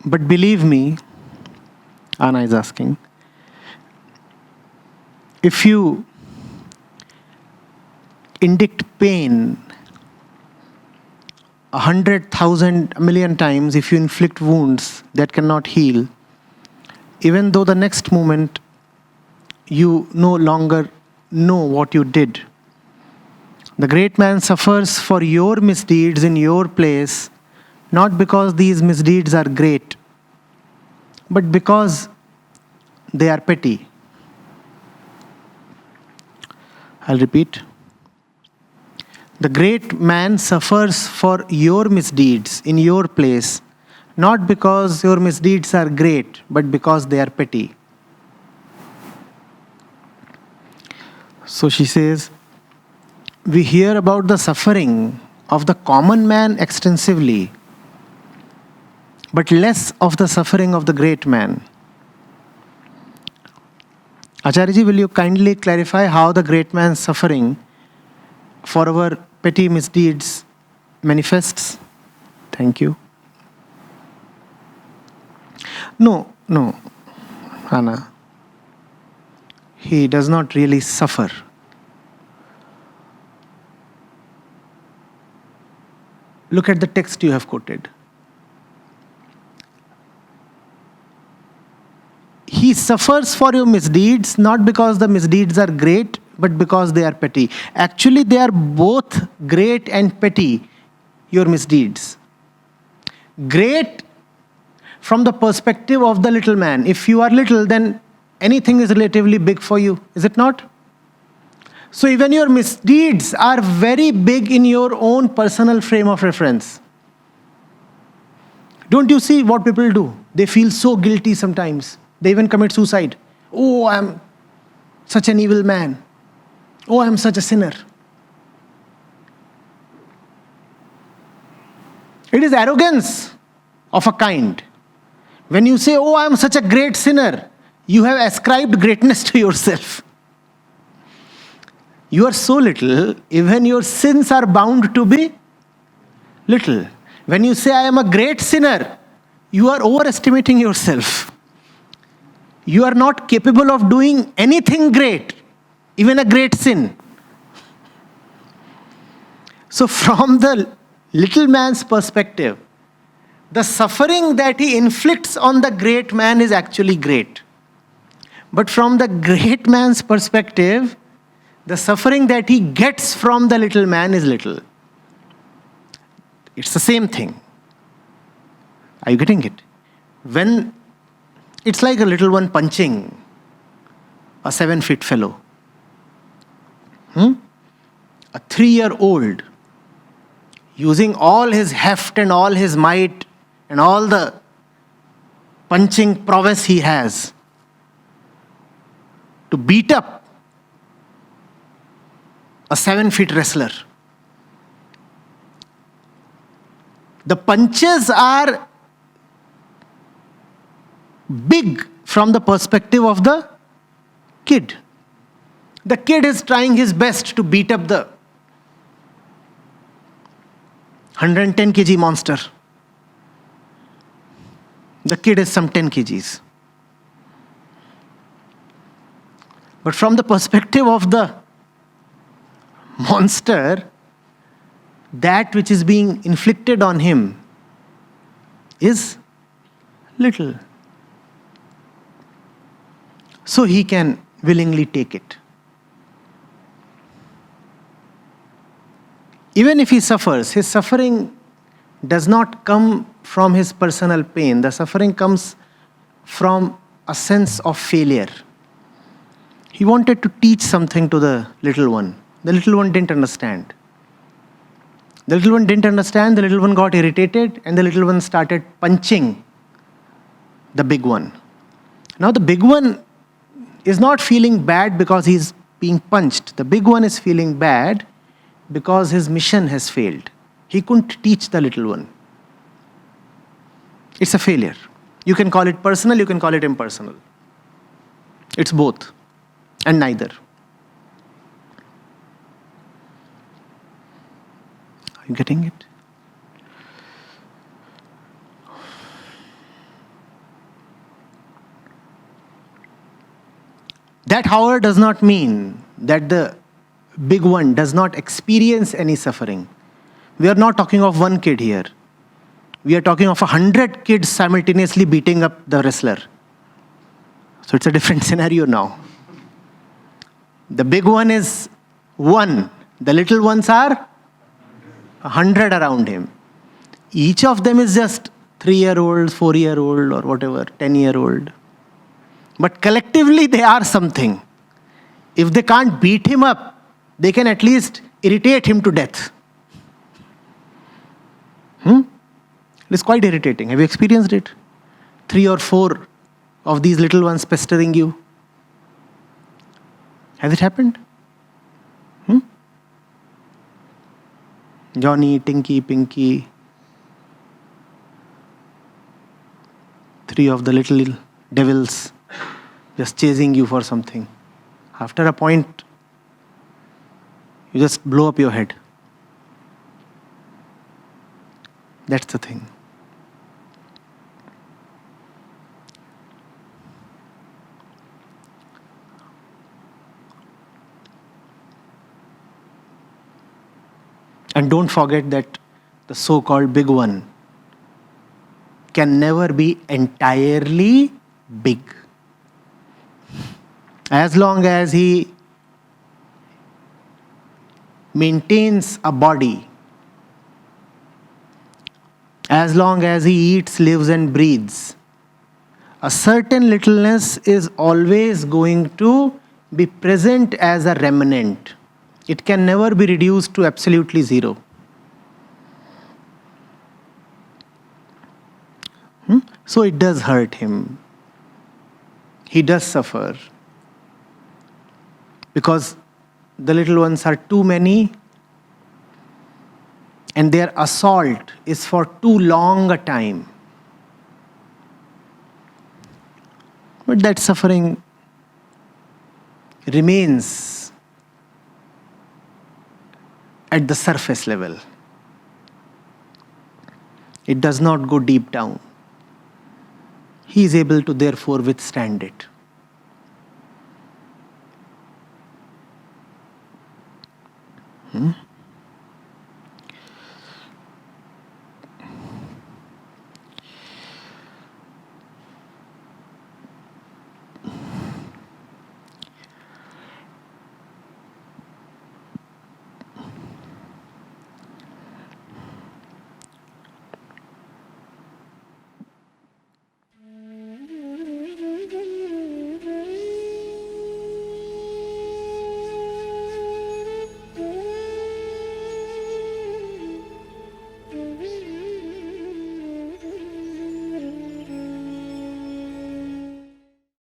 But believe me, Anna is asking, if you indict pain 100,000, a million times, if you inflict wounds that cannot heal, even though the next moment you no longer know what you did, the great man suffers for your misdeeds in your place, not because these misdeeds are great, but because they are petty. I'll repeat. The great man suffers for your misdeeds in your place, not because your misdeeds are great, but because they are petty. So she says, we hear about the suffering of the common man extensively, but less of the suffering of the great man. Acharya, will you kindly clarify how the great man's suffering for our petty misdeeds manifests? Thank you. No, Anna. He does not really suffer. Look at the text you have quoted. He suffers for your misdeeds, not because the misdeeds are great, but because they are petty. Actually, they are both great and petty, your misdeeds. Great from the perspective of the little man. If you are little, then anything is relatively big for you, is it not? So even your misdeeds are very big in your own personal frame of reference. Don't you see what people do? They feel so guilty sometimes. They even commit suicide. Oh, I'm such an evil man. Oh, I'm such a sinner. It is arrogance of a kind. When you say, oh, I'm such a great sinner, you have ascribed greatness to yourself. You are so little, even your sins are bound to be little. When you say, I am a great sinner, you are overestimating yourself. You are not capable of doing anything great, even a great sin. So from the little man's perspective, the suffering that he inflicts on the great man is actually great. But from the great man's perspective, the suffering that he gets from the little man is little. It's the same thing. Are you getting it? When it's like a little one punching a 7-foot fellow. A 3-year-old using all his heft and all his might and all the punching prowess he has to beat up a 7-foot wrestler. The punches are big from the perspective of the kid. The kid is trying his best to beat up the 110 kg monster. The kid is some 10 kgs. But from the perspective of the monster, that which is being inflicted on him is little. So he can willingly take it. Even if he suffers, his suffering does not come from his personal pain. The suffering comes from a sense of failure. He wanted to teach something to the little one. The little one didn't understand. The little one didn't understand, the little one got irritated, and the little one started punching the big one. Now the big one is not feeling bad because he's being punched. The big one is feeling bad because his mission has failed. He couldn't teach the little one. It's a failure. You can call it personal, you can call it impersonal. It's both, and neither. Are you getting it? That, however, does not mean that the big one does not experience any suffering. We are not talking of one kid here. We are talking of 100 kids simultaneously beating up the wrestler. So it's a different scenario now. The big one is one. The little ones are 100 around him. Each of them is just 3-year-old, 4-year-old, or whatever, 10-year-old. But collectively, they are something. If they can't beat him up, they can at least irritate him to death. It is quite irritating. Have you experienced it? 3 or 4 of these little ones pestering you. Has it happened? Johnny, Tinky, Pinky. 3 of the little devils just chasing you for something. After a point, you just blow up your head. That's the thing. And don't forget that the so-called big one can never be entirely big. As long as he maintains a body, as long as he eats, lives and breathes, a certain littleness is always going to be present as a remnant. It can never be reduced to absolutely zero. So it does hurt him. He does suffer. Because the little ones are too many and their assault is for too long a time. But that suffering remains at the surface level. It does not go deep down. He is able to therefore withstand it.